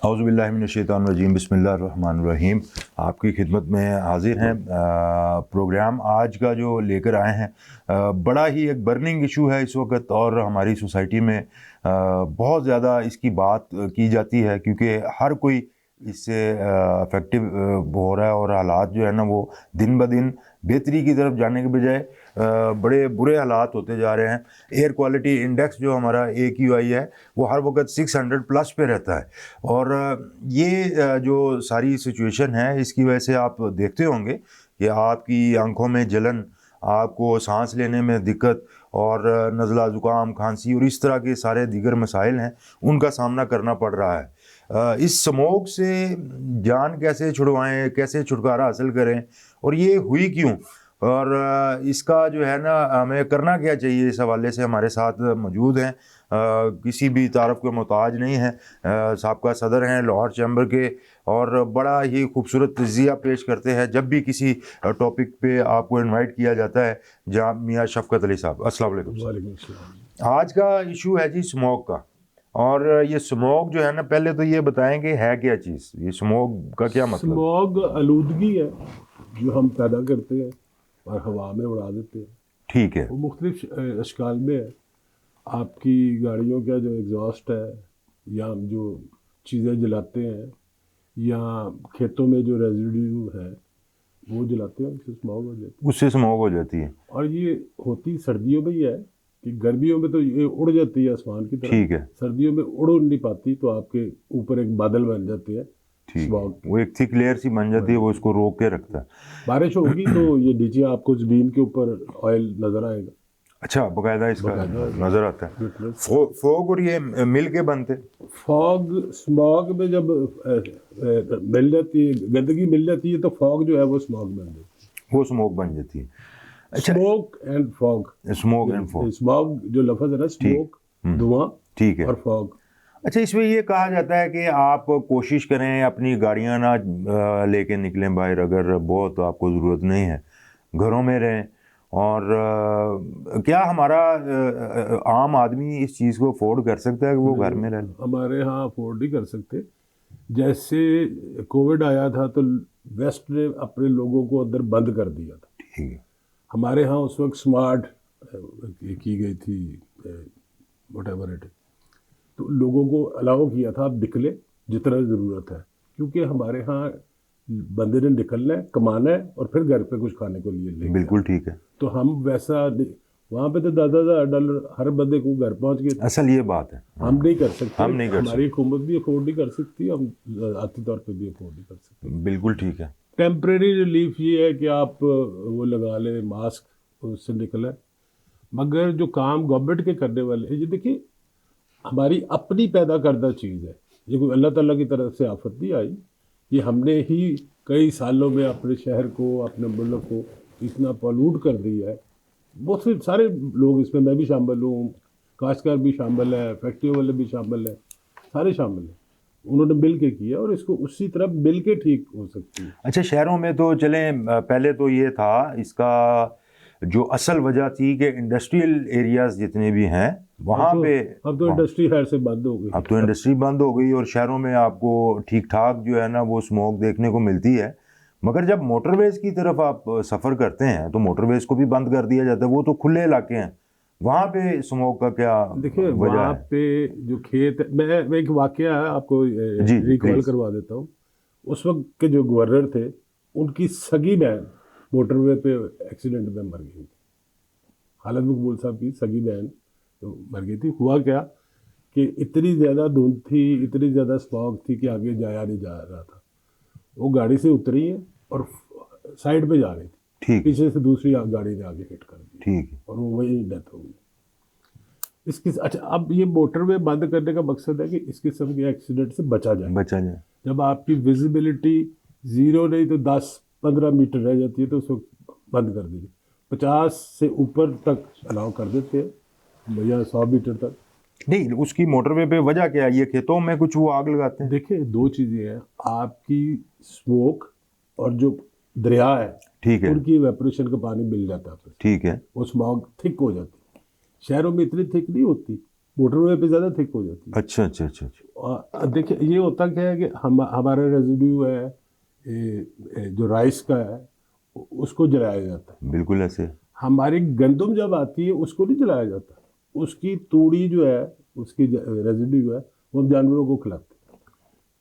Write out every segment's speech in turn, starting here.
औज़ुबिल्लाहिमिनश्शैतानिर्रजीम बिस्मिल्लाहिर्रहमानिर्रहीम। आपकी खिदमत में हाजिर हैं। प्रोग्राम आज का जो लेकर आए हैं बड़ा ही एक बर्निंग इशू है इस वक्त, और हमारी सोसाइटी में बहुत ज़्यादा इसकी बात की जाती है क्योंकि हर कोई इससे अफेक्टिव हो रहा है, और हालात जो है ना वो दिन ब दिन बेहतरी की तरफ जाने के बजाय बड़े बुरे हालात होते जा रहे हैं। एयर क्वालिटी इंडेक्स जो हमारा AQI है वो हर वक्त 600 प्लस पे रहता है, और ये जो सारी सिचुएशन है इसकी वजह से आप देखते होंगे कि आपकी आंखों में जलन, आपको सांस लेने में दिक्कत, और नज़ला ज़ुकाम, खांसी और इस तरह के सारे दीगर मसाइल हैं उनका सामना करना पड़ रहा है। इस स्मोक से जान कैसे छुड़वाएं, कैसे छुटकारा हासिल करें, और ये हुई क्यों, और इसका जो है ना हमें करना क्या चाहिए, इस हवाले से हमारे साथ मौजूद हैं। किसी भी तारफ़ के मोहताज नहीं हैं, साबका सदर हैं लाहौर चैम्बर के, और बड़ा ही खूबसूरत तज़िया पेश करते हैं जब भी किसी टॉपिक पे आपको इनवाइट किया जाता है। जनाब मियाँ शफ़क़त अली साहब, अस्सलाम वालेकुम। वालेकुम सलाम। आज का इशू है जी स्मोक का, और ये स्मोक जो है ना, पहले तो ये बताएं कि है क्या चीज़, ये स्मोक का क्या मतलब? स्मॉग आलूदगी है जो हम पैदा करते हैं और हवा में उड़ा देते हैं। ठीक है। वो मुख्तलिफ अशकाल में है। आपकी गाड़ियों का जो एग्जॉस्ट है, या हम जो चीज़ें जलाते हैं, या खेतों में जो रेजिड्यू है वो जलाते हैं, उससे स्मॉग हो जाती है। उससे स्मोक हो जाती है। और ये होती सर्दियों में ही है कि गर्मियों में तो ये उड़ जाती है आसमान की तरफ। ठीक है। सर्दियों में उड़ नहीं पाती, तो आपके ऊपर एक बादल बन जाते हैं। ठीक है, स्मॉग वो एक थिक लेयर सी बन जाती है, वो इसको रोक के रखता है। बारिश होगी तो ये नीचे आपको ज़मीन के ऊपर ऑयल नजर आएगा। अच्छा, बकायदा इसका बकायदा नजर आता है। फोग और ये मिल के बनते। फॉग स्मॉग में जब मिल जाती है, गंदगी मिल जाती है, तो फॉग जो है वो स्मॉग बन जाती है। वो स्मोक बन जाती है। अच्छा, smoke and fog. Smoke and fog. Smog जो लफ्ज़ है ना, स्मोक धुआं, ठीक है, और फॉग। अच्छा, इसमें ये कहा जाता है कि आप कोशिश करें अपनी गाड़ियां ना लेके निकलें बाहर, अगर बहुत आपको ज़रूरत नहीं है घरों में रहें। और क्या हमारा आम आदमी इस चीज़ को अफोर्ड कर सकता है कि वो घर में रहे? हमारे यहाँ अफोर्ड नहीं कर सकते। जैसे कोविड आया था तो वेस्ट ने अपने लोगों को अंदर बंद कर दिया था। ठीक है। हमारे यहाँ उस वक्त स्मार्ट की गई थी, व्हाटएवर इट, तो लोगों को अलाउ किया था आप निकले जितना ज़रूरत है, क्योंकि हमारे यहाँ बंदे ने निकलना है, कमाना है, और फिर घर पे कुछ खाने को लिए लेके। बिल्कुल ठीक है। तो हम वैसा वहाँ पे तो $10,000 हर बंदे को घर पहुँच गए। असल ये बात है, हम नहीं कर सकते, हम नहीं कर सकते। हमारी हुकूमत भी अफोर्ड नहीं कर सकती, हम ज़ाती तौर पे भी अफोर्ड नहीं कर सकते। बिल्कुल ठीक है। टेम्परेरी रिलीफ ये है कि आप वो लगा लें मास्क, उससे निकलें। मगर जो काम गवर्नमेंट के करने वाले, ये देखिए हमारी अपनी पैदा करदा चीज़ है, ये कोई अल्लाह ताला की तरफ से आफत नहीं आई। ये हमने ही कई सालों में अपने शहर को, अपने मुल्क को इतना पॉल्यूट कर दिया है। बहुत से सारे लोग इसमें, मैं भी शामिल हूँ, काश्तकार भी शामिल है, फैक्ट्री वाले भी शामिल है, सारे शामिल हैं। उन्होंने मिल के किया, और इसको उसी तरह मिल के ठीक हो सकती है। अच्छा, शहरों में तो चलें, पहले तो ये था, इसका जो असल वजह थी कि इंडस्ट्रियल एरियाज जितने भी हैं वहाँ पे, अब तो इंडस्ट्री खैर से बंद हो गई। अब तो इंडस्ट्री बंद हो गई, और शहरों में आपको ठीक ठाक जो है ना वो स्मोक देखने को मिलती है। मगर जब मोटरवेज की तरफ आप सफ़र करते हैं तो मोटरवेज को भी बंद कर दिया जाता है, वो तो खुले इलाके हैं, वहाँ पे स्मोक का क्या देखिए वजह वहाँ है? पे जो खेत, मैं एक वाकया है आपको रिकॉल करवा देता हूँ। उस वक्त के जो गवर्नर थे, उनकी सगी बहन मोटरवे पे एक्सीडेंट में मर गई थी। खालिद मकबूल साहब की सगी बहन तो मर गई थी। हुआ क्या कि इतनी ज़्यादा धुंध थी, इतनी ज़्यादा स्मॉग थी कि आगे जाया नहीं जा रहा था। वो गाड़ी से उतरी है और साइड पे जा रही थी, ठीक, पीछे से दूसरी गाड़ी ने आगे हिट कर दी, ठीक है। और वो वही डेथ हो गई इसकी। अच्छा, अब ये मोटरवे बंद करने का मकसद है कि इस किस्म के एक्सीडेंट से बचा जाए। जब आपकी विजिबिलिटी 0 नहीं तो 10-15 मीटर रह जाती है तो उसको बंद कर दीजिए। 50 से ऊपर तक अलाउ कर देते हैं भैया, 100 मीटर तक नहीं। उसकी मोटरवे पे वजह क्या है? ये खेतों में कुछ वो आग लगाते हैं? देखिए, दो चीज़ें हैं, आपकी स्मोक और जो दरिया है, ठीक है, उनकी इवेपोरेशन का पानी मिल जाता है, ठीक है, वो स्मॉग थिक हो जाती है। शहरों में इतनी थिक नहीं होती, मोटरवे पे ज़्यादा थिक हो जाती है। अच्छा अच्छा अच्छा अच्छा। देखिए ये होता क्या है कि हमारा रेजिड्यू है जो राइस का है उसको जलाया जाता है। बिल्कुल ऐसे। हमारी गंदम जब आती है उसको नहीं जलाया जाता, उसकी तूड़ी जो है उसकी रेजिड्यू है वो हम जानवरों को खिलाते हैं।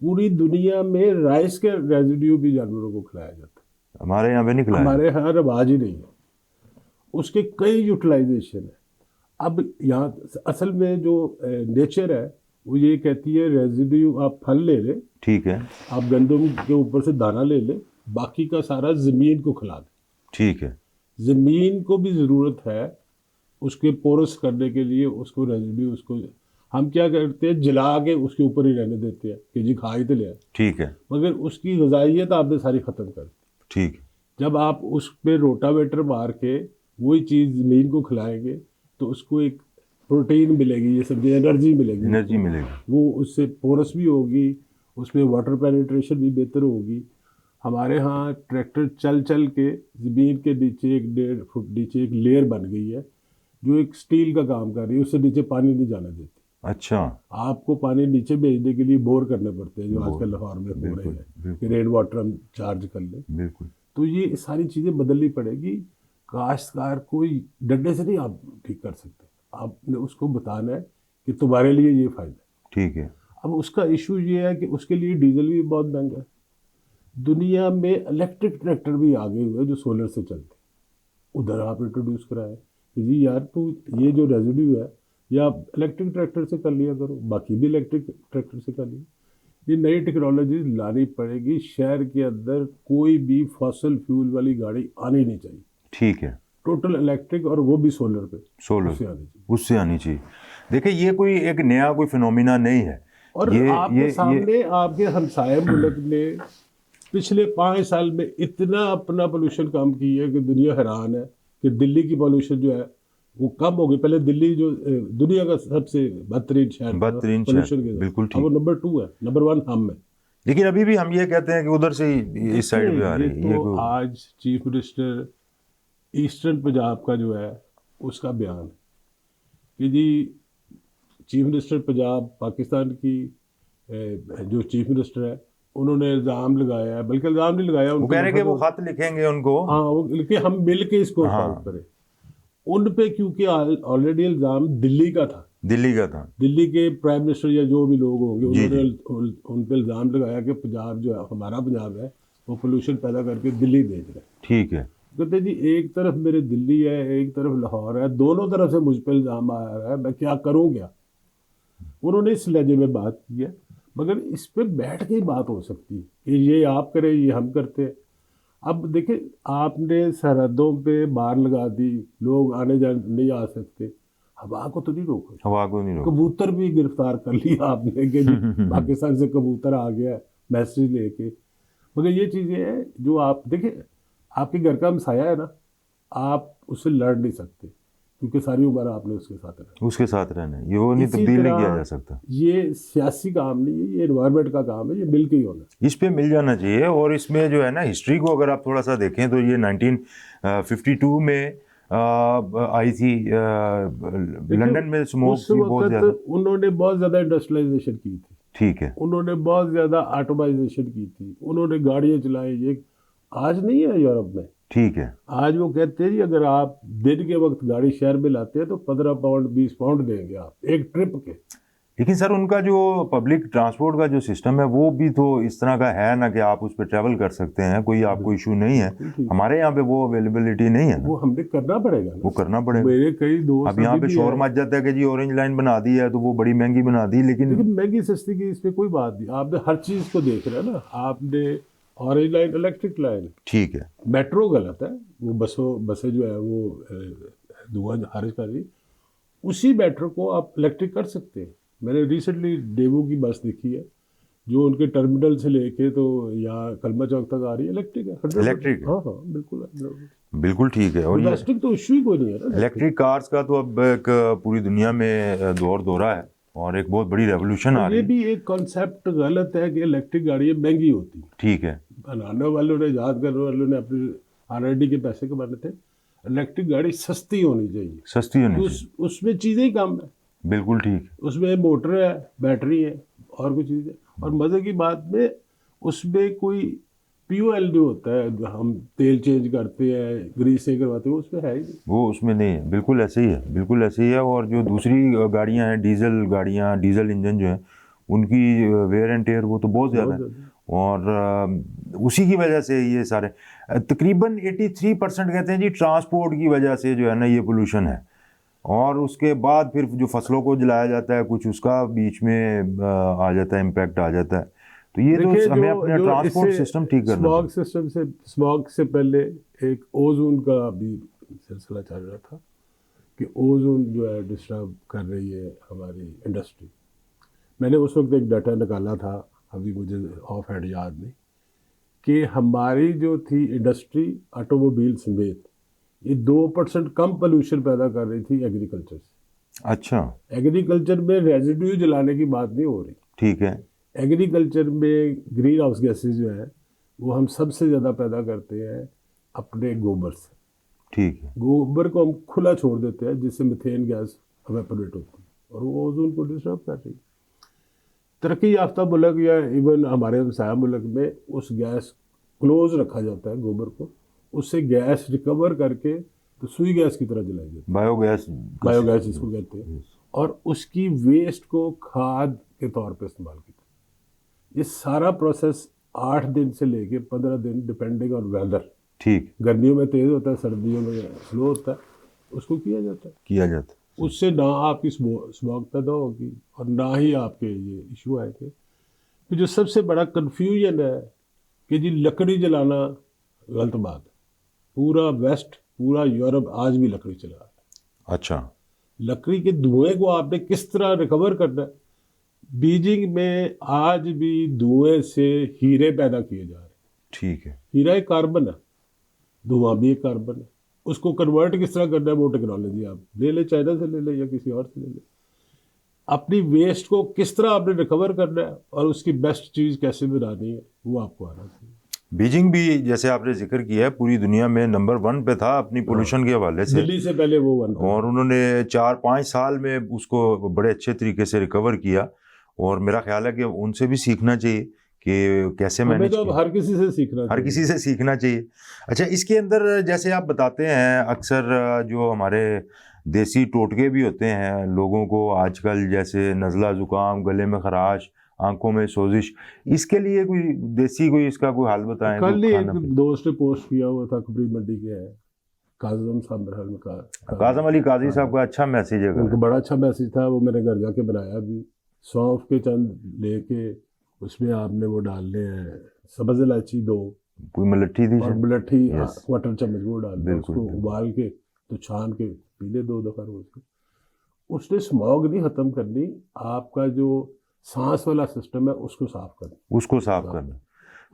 पूरी दुनिया में राइस के रेजिड्यू भी जानवरों को खिलाया जाता है, हमारे यहाँ पे नहीं खिलाया। हमारे यहाँ रवाज ही नहीं है। उसके कई यूटिलाइजेशन है। अब यहाँ असल में जो नेचर है वो ये कहती है रेजिड्यू आप फल ले ले, ठीक है, आप गंदम के ऊपर से दाना ले ले, बाकी का सारा ज़मीन को खिला दे। ठीक है। ज़मीन को भी ज़रूरत है उसके पोरस करने के लिए, उसको रेजिड्यू उसको हम क्या करते हैं जला के उसके ऊपर ही रहने देते हैं कि जी खा ही तो लिया, ठीक है, मगर उसकी गजाइयत आपने सारी ख़त्म कर दी। ठीक। जब आप उस पर रोटावेटर मार के वही चीज़ ज़मीन को खिलाएंगे तो उसको एक प्रोटीन मिलेगी, ये समझे एनर्जी मिलेगी, एनर्जी मिलेगी, वो उससे पोरस भी होगी, उसमें वाटर पेनिट्रेशन भी बेहतर होगी। हमारे यहाँ ट्रैक्टर चल चल के ज़मीन के नीचे 1.5 फुट नीचे एक लेयर बन गई है जो एक स्टील का काम कर रही है, उससे नीचे पानी नहीं जाने देती। अच्छा, आपको पानी नीचे भेजने के लिए बोर करने पड़ते हैं जो बोर, आजकल लाहौर में हो रहे बिल्कुल, हैं कि रेन वाटर हम चार्ज कर लें। बिल्कुल। तो ये सारी चीज़ें बदलनी पड़ेगी। काश्तकार को डंडे से नहीं आप ठीक कर सकते, आपने उसको बताना है कि तुम्हारे लिए ये फ़ायदा है। ठीक है। अब उसका इशू ये है कि उसके लिए डीजल भी बहुत महंगा है। दुनिया में इलेक्ट्रिक ट्रैक्टर भी आ गए हुए हैं जो सोलर से चलते हैं, उधर आप इंट्रोड्यूस कराएं कि जी यार तू ये जो रेजिड्यू है या इलेक्ट्रिक ट्रैक्टर से कर लिया करो, बाकी भी इलेक्ट्रिक ट्रैक्टर से कर लिया। ये नई टेक्नोलॉजी लानी पड़ेगी। शहर के अंदर कोई भी फॉसल फ्यूल वाली गाड़ी आनी नहीं चाहिए, ठीक है, टोटल इलेक्ट्रिक और वो भी सोलर पे, सोलर उससे आनी चाहिए। उससे आनी चाहिए। देखिए ये कोई एक नया कोई फिनोमिना नहीं है। और आपके सामने आपके हमसाये मुल्क ने पिछले 5 साल में इतना अपना पोल्यूशन कम किया है कि दुनिया हैरान है कि दिल्ली की पोल्यूशन जो है वो कम हो गई। पहले दिल्ली जो दुनिया का सबसे बदतरीन शहर पोल्यूशन के, बिल्कुल ठीक, अब वो नंबर 2 है, नंबर 1 हम है। लेकिन अभी भी हम ये कहते हैं कि उधर से ही इस साइड पे आ रही है। तो आज चीफ मिनिस्टर ईस्टर्न पंजाब का जो है उसका बयान है कि जी चीफ मिनिस्टर पंजाब पाकिस्तान की जो चीफ मिनिस्टर है उन्होंने इल्ज़ाम लगाया है, बल्कि इल्ज़ाम नहीं लगाया, वो कह रहे हैं कि वो खत लिखेंगे उनको, हाँ वो लिखे हम मिल के इसको सॉल्व करें उन पे, क्योंकि ऑलरेडी इल्ज़ाम दिल्ली का था, दिल्ली के प्राइम मिनिस्टर या जो भी लोग होंगे उन्होंने उन पे इल्ज़ाम लगाया कि पंजाब जो है हमारा पंजाब है वो पोल्यूशन पैदा करके दिल्ली भेज रहा है। ठीक है। कहते जी एक तरफ मेरे दिल्ली है, एक तरफ लाहौर है, दोनों तरफ से मुझ पर इल्ज़ाम आ रहा है, मैं क्या करूँ क्या। उन्होंने इस लहजे में बात की है, मगर इस पर बैठ के ही बात हो सकती है कि ये आप करें ये हम करते हैं। अब देखिए आपने सरहदों पे बार लगा दी, लोग आने जाने नहीं आ सकते, हवा को तो नहीं रोका, हवा को नहीं रोका। कबूतर भी गिरफ्तार कर लिया आपने कि पाकिस्तान से कबूतर आ गया मैसेज लेके। मगर ये चीज़ें हैं जो आप देखिए आपके घर का हमसाया है ना, आप उससे लड़ नहीं सकते क्योंकि सारी उम्र आपने उसके साथ रहना है, ये वो नहीं तब्दील नहीं किया जा सकता। ये सियासी काम नहीं है, ये एनवायरनमेंट का काम है, ये मिल के ही होना, इस पे मिल जाना चाहिए। और इसमें जो है ना हिस्ट्री को अगर आप थोड़ा सा देखें तो ये 1952 में आई थी लंदन में स्मोक की बहुत ज़्यादा, उन्होंने बहुत ज़्यादा इंडस्ट्रियलाइजेशन की थी, ठीक है, उन्होंने बहुत ज़्यादा ऑटोमाइजेशन की थी, उन्होंने गाड़ियाँ चलाई, ये आज नहीं है यूरोप में, ठीक है। आज वो कहते हैं जी अगर आप दिन के वक्त गाड़ी शहर में लाते हैं तो 15 पाउंड 20 पाउंड देंगे आप एक ट्रिप के। लेकिन सर उनका जो पब्लिक ट्रांसपोर्ट का जो सिस्टम है वो भी तो इस तरह का है ना कि आप उस पर ट्रैवल कर सकते हैं, कोई आपको इशू नहीं है। हमारे यहाँ पे वो अवेलेबिलिटी नहीं है, वो हमने करना पड़ेगा ना, वो करना पड़ेगा। मेरे कई दोस्त अब यहाँ पे शोर मच जाता है कि जी ऑरेंज लाइन बना दी है तो वो बड़ी महंगी बना दी, लेकिन महंगी सस्ती की इस पर कोई बात नहीं, आपने हर चीज़ को देख रहे हैं ना, आपने ऑरेंज लाइन इलेक्ट्रिक लाइन, ठीक है, मेट्रो गलत है, वो बसें जो है वो धुआं खारिज कर रही, उसी मेट्रो को आप इलेक्ट्रिक कर सकते हैं। मैंने रिसेंटली डेवू की बस देखी है जो उनके टर्मिनल से लेके तो यहाँ कलमा चौक तक आ रही है, इलेक्ट्रिक है, इलेक्ट्रिक, हाँ हाँ बिल्कुल बिल्कुल ठीक है। और इलेक्ट्रिक तो इशू ही कोई नहीं है ना, इलेक्ट्रिक कार्स का तो अब एक पूरी दुनिया में दौरा है और एक बहुत बड़ी रेवोल्यूशन आ रही है। ये भी एक कॉन्सेप्ट गलत है कि इलेक्ट्रिक गाड़ियाँ महंगी होती है, ठीक है, बनाने वालों ने याद करने वालों ने अपने R&D के पैसे कमाने थे, इलेक्ट्रिक गाड़ी सस्ती होनी चाहिए, सस्ती होनी चाहिए, उसमें चीज़ें ही कम है, बिल्कुल ठीक, उसमें मोटर है, बैटरी है, और कोई चीज़ है। और मज़े की बात में उसमें कोई POL नहीं होता है, हम तेल चेंज करते हैं, ग्रीस से करवाते हैं, उसमें है ही नहीं। वो उसमें नहीं है, बिल्कुल ऐसे ही है, बिल्कुल ऐसे ही है। और जो दूसरी गाड़ियां हैं, डीजल गाड़ियां, डीजल इंजन जो है, उनकी वेयर एंड टेयर वो तो बहुत ज़्यादा है। और उसी की वजह से ये सारे तकरीबन 83% कहते हैं जी ट्रांसपोर्ट की वजह से जो है ना ये पोल्यूशन है। और उसके बाद फिर जो फसलों को जलाया जाता है कुछ, उसका बीच में आ जाता है, इम्पैक्ट आ जाता है। तो ये तो देखिए, हमें अपना ट्रांसपोर्ट सिस्टम ठीक करना स्मॉग चाहिए। सिस्टम से, स्मॉग से पहले एक ओजोन का भी सिलसिला चल रहा था कि ओजोन जो है डिस्टर्ब कर रही है हमारी इंडस्ट्री। मैंने उस वक्त एक डाटा निकाला था, अभी मुझे ऑफ हैंड याद नहीं, कि हमारी जो थी इंडस्ट्री ऑटोमोबाइल समेत ये 2% कम पोल्यूशन पैदा कर रही थी एग्रीकल्चर से। अच्छा, एग्रीकल्चर में रेजिड्यू जलाने की बात नहीं हो रही। ठीक है। एग्रीकल्चर में ग्रीन हाउस गैसेज जो है वो हम सबसे ज़्यादा पैदा करते हैं अपने गोबर से। ठीक है। गोबर को हम खुला छोड़ देते हैं जिससे मीथेन गैस इवेपोरेट होती है और वो ओजोन को डिस्टर्ब कर रही है। तरक्की याफ्ता मुल्क या इवन हमारे हमसाया मुल्क में उस गैस क्लोज रखा जाता है गोबर को, उससे गैस रिकवर करके तो सुई गैस की तरह जलाई जाती है, बायोगैस, बायोगैस जिसको कहते हैं, और उसकी वेस्ट को खाद के तौर पे इस्तेमाल किया। ये सारा प्रोसेस 8 दिन से लेके 15 दिन डिपेंडिंग ऑन वेदर, ठीक गर्मियों में तेज़ होता है, सर्दियों में स्लो होता है, उसको किया जाता है। किया जाता है। उससे ना आपकी स्मॉग पैदा होगी और ना ही आपके ये इशू आएंगे। फिर जो सबसे बड़ा कन्फ्यूजन है कि जी लकड़ी जलाना गलत बात है। पूरा वेस्ट, पूरा यूरोप आज भी लकड़ी चला रहा है। अच्छा, लकड़ी के धुएं को आपने किस तरह रिकवर करना है। बीजिंग में आज भी धुएं से हीरे पैदा किए जा रहे हैं। ठीक है। हीरा एक कार्बन है, धुआं भी एक कार्बन है। उसको कन्वर्ट किस तरह करना है, वो टेक्नोलॉजी आप ले ले, चाइना से ले ले या किसी और से ले ले। अपनी वेस्ट को किस तरह आपने रिकवर करना है और उसकी बेस्ट चीज़ कैसे बनानी है, वो आपको आना चाहिए। बीजिंग भी जैसे आपने जिक्र किया है पूरी दुनिया में नंबर 1 पे था अपनी पोल्यूशन के हवाले से, दिल्ली से पहले वो वन और उन्होंने 4-5 साल में उसको बड़े अच्छे तरीके से रिकवर किया। और मेरा ख्याल है कि उनसे भी सीखना चाहिए कि कैसे हमें मैनेज तो अब किया। हर किसी से सीखना हर चाहिए। किसी से सीखना चाहिए। अच्छा, इसके अंदर जैसे आप बताते हैं अक्सर जो हमारे देसी टोटके भी होते हैं लोगों को आजकल, जैसे नज़ला ज़ुकाम, गले में खराश, आंखों में सोजिश, इसके लिए कोई देसी कोई इसका कोई हल बताएं। कल तो ही एक खाना दोस्त ने पोस्ट किया हुआ था, खबरी मंडी के है काजम साहब, मेरे ख्याल में काजम अली काजी साहब का अच्छा मैसेज है। उनको बड़ा अच्छा मैसेज था, वो मैंने घर जाके बनाया भी। सौंफ के चंद लेके उसमें आपने वो डालने हैं सब्ज़ इलायची 2 कोई मलट्ठी थी और मलट्ठी Yes. 1/4 चम्मच वो डाल दो, बिल्कुल, उसको बिल्कुल। उबाल के तो छान के पी ले 2 दफ़ा रोज के। उसने स्मॉग नहीं ख़त्म करनी, आपका जो सांस वाला सिस्टम है उसको साफ करना। उसको साफ करना,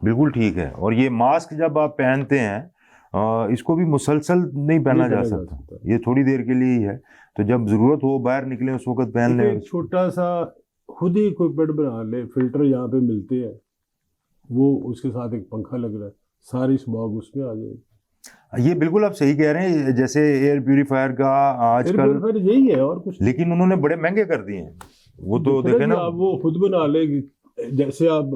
बिल्कुल ठीक है। और ये मास्क जब आप पहनते हैं इसको भी मुसलसल नहीं पहना जा सकता, ये थोड़ी देर के लिए ही है। तो जब ज़रूरत हो बाहर निकले उस वक्त पहन लें। एक छोटा सा खुद ही इक्विपमेंट बना ले, फिल्टर यहाँ पे मिलते हैं, वो उसके साथ एक पंखा लग रहा है, सारी स्मॉग उसमें आ जाएगी। ये बिल्कुल आप सही कह रहे हैं, जैसे एयर प्यूरिफायर का आजकल, यही है और कुछ। लेकिन उन्होंने बड़े महंगे कर दिए हैं वो, तो देखे ना। आप वो खुद बना ले, जैसे आप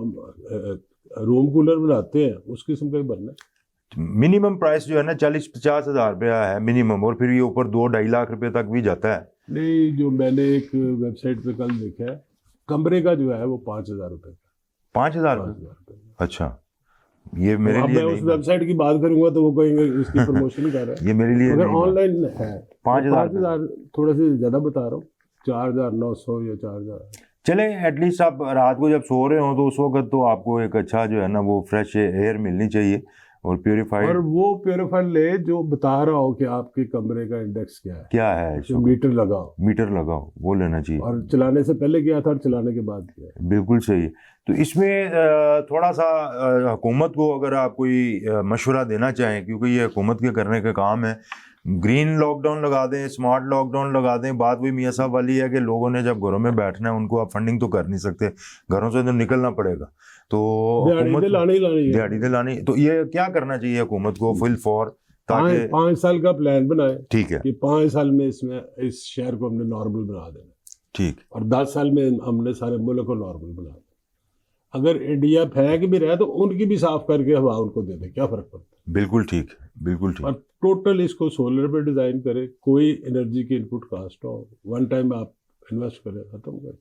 रूम कूलर बनाते हैं उस किस्म का ही बनना है। मिनिमम प्राइस जो है ना 40-50 हज़ार रुपया है मिनिमम, और फिर ये ऊपर 2-2.5 लाख रुपए तक भी जाता है। नहीं, जो मैंने एक वेबसाइट पे कल देखा है, कमरे का जो है वो 5,000 रुपये का। 5,000 रुपये। अच्छा, ये मेरे अब लिए मैं उस नहीं, वेबसाइट की बात करूंगा तो वो कहेंगे इसकी प्रमोशन कर रहा है। ये मेरे लिए अगर नहीं बात। ऑनलाइन है 5,000 थोड़ा सा ज़्यादा बता रहा हूँ, 4,900 या 4,000। चले, एटलीस्ट आप रात को जब सो रहे हो तो उस वक्त तो आपको एक अच्छा जो है ना वो फ्रेश एयर मिलनी चाहिए और प्योरीफाइड। और वो प्योरीफायर ले जो बता रहा हो कि आपके कमरे का इंडेक्स क्या है, जो मीटर लगाओ, मीटर लगाओ, वो लेना चाहिए। और चलाने से पहले क्या था और चलाने के बाद क्या है। बिल्कुल सही। तो इसमें थोड़ा सा हुकूमत को अगर आप कोई मशवरा देना चाहें, क्योंकि ये हुकूमत के करने का काम है, ग्रीन लॉकडाउन लगा दें, स्मार्ट लॉकडाउन लगा दें। बात वही मियाँ साहब वाली है कि लोगों ने जब घरों में बैठना है, उनको आप फंडिंग तो कर नहीं सकते, घरों से तो निकलना पड़ेगा, तो दिहाड़ी लानी। तो ये क्या करना चाहिए हुकूमत को फुल फॉर, ताकि 5 साल का प्लान बनाए, ठीक है कि 5 साल में इसमें इस शहर को हमने नॉर्मल बना देना। ठीक। और 10 साल में हमने सारे मुल्क को नॉर्मल बना दिया। अगर इंडिया फेंक भी रहा है तो उनकी भी साफ करके हवा उनको दे दे, क्या फर्क पड़ता है। बिल्कुल ठीक, बिल्कुल ठीक। और टोटल इसको सोलर पे डिजाइन करे, कोई एनर्जी की इनपुट कास्ट हो, वन टाइम आप इन्वेस्ट करें, खत्म करें।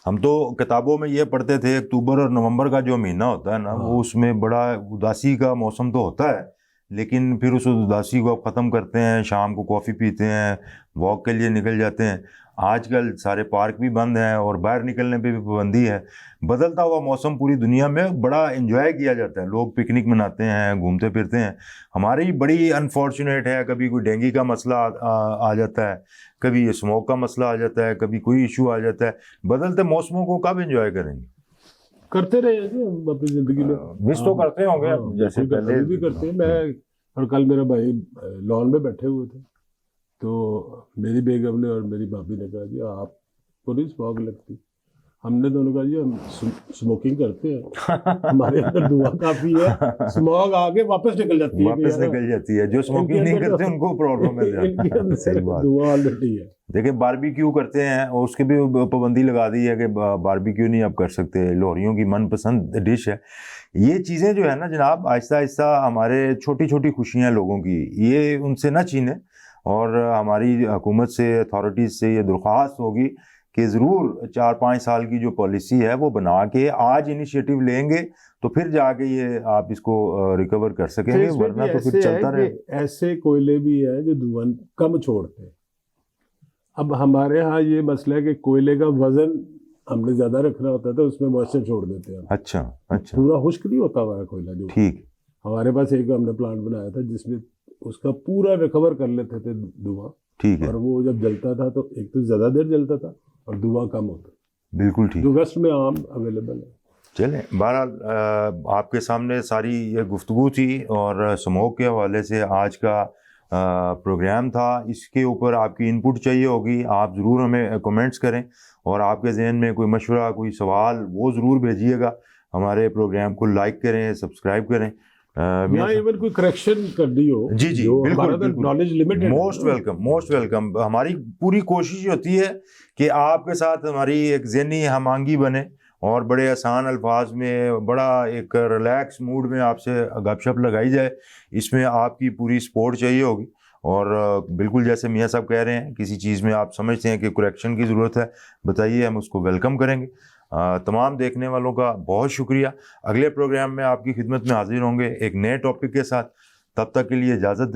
हम तो किताबों में ये पढ़ते थे अक्टूबर और नवंबर का जो महीना होता है ना, हाँ। वो उसमें बड़ा उदासी का मौसम तो होता है, लेकिन फिर उस उदासी को आप ख़त्म करते हैं, शाम को कॉफ़ी पीते हैं, वॉक के लिए निकल जाते हैं। आजकल सारे पार्क भी बंद हैं और बाहर निकलने पे भी पाबंदी है। बदलता हुआ मौसम पूरी दुनिया में बड़ा एंजॉय किया जाता है, लोग पिकनिक मनाते हैं, घूमते फिरते हैं। हमारी बड़ी अनफॉर्चुनेट है, कभी कोई डेंगू का मसला आ जाता है, कभी ये स्मोक का मसला आ जाता है, कभी कोई इशू आ जाता है। बदलते मौसमों को कब एंजॉय करेंगे? करते रहे हैं हम अपनी जिंदगी में, मिस तो करते होंगे हाँ, जैसे बिल्कुल, पहले अभी भी करते हैं। मैं और कल मेरा भाई लॉन में बैठे हुए थे, तो मेरी बेगम ने और मेरी भाभी ने कहा जी आपको नहीं स्मॉग लगती? हमने दोनों कहा जी हम स्मोकिंग करते हैं, हमारे अंदर धुआं काफी है, स्मॉग आके वापस निकल जाती है, वापस निकल जाती है। जो स्मोकिंग नहीं करते उनको प्रॉब्लम है ज़्यादा। सही बात। धुआं ऑलरेडी है। देखिए बारबेक्यू करते हैं और उसके भी पाबंदी लगा दी है कि बारबेक्यू नहीं आप कर सकते, लोहरियों की मनपसंद डिश है। ये चीज़ें जो है ना जनाब, आहिस्ता आहिस्ता हमारे छोटी छोटी खुशियाँ लोगों की, ये उनसे ना छीने। और हमारी हुकूमत से, अथॉरिटीज़ से ये दरख्वास्त होगी कि ज़रूर 4-5 साल की जो पॉलिसी है वो बना के आज इनिशिएटिव लेंगे तो फिर जाके ये आप इसको रिकवर कर सकेंगे, वरना तो फिर चलता रहे। ऐसे कोयले भी हैं जो धुआं कम छोड़ते हैं। अब हमारे यहाँ ये मसला है कि कोयले का वजन हमने ज्यादा रखना होता है तो उसमें मॉइस्चर छोड़ देते हैं। अच्छा अच्छा, पूरा खुश्क नहीं होता हमारा कोयला जो। ठीक। हमारे पास एक हमने प्लांट बनाया था जिसमें उसका पूरा रिकवर कर लेते थे धुआं, ठीक है। और वो जब जलता था तो एक तो ज्यादा देर जलता था और धुआं कम होता, बिल्कुल ठीक, जो वेस्ट में आम अवेलेबल है। चलें, बहरहाल आपके सामने सारी ये गुफ्तगू थी और स्मोक के हवाले से आज का प्रोग्राम था। इसके ऊपर आपकी इनपुट चाहिए होगी, आप ज़रूर हमें कमेंट्स करें और आपके जहन में कोई मशवरा, कोई सवाल, वो ज़रूर भेजिएगा। हमारे प्रोग्राम को लाइक करें, सब्सक्राइब करें। या इवन कोई करेक्शन करनी हो, जी जी, बिल्कुल, knowledge limited, most welcome, most welcome. हमारी पूरी कोशिश होती है कि आपके साथ हमारी एक ज़हनी हमआहंगी बने और बड़े आसान अल्फाज में, बड़ा एक रिलैक्स मूड में आपसे गपशप लगाई जाए। इसमें आपकी पूरी सपोर्ट चाहिए होगी। और बिल्कुल जैसे मियाँ साहब कह रहे हैं, किसी चीज़ में आप समझते हैं कि करेक्शन की ज़रूरत है, बताइए, हम उसको वेलकम करेंगे। तमाम देखने वालों का बहुत शुक्रिया। अगले प्रोग्राम में आपकी खिदमत में हाजिर होंगे एक नए टॉपिक के साथ। तब तक के लिए इजाज़त।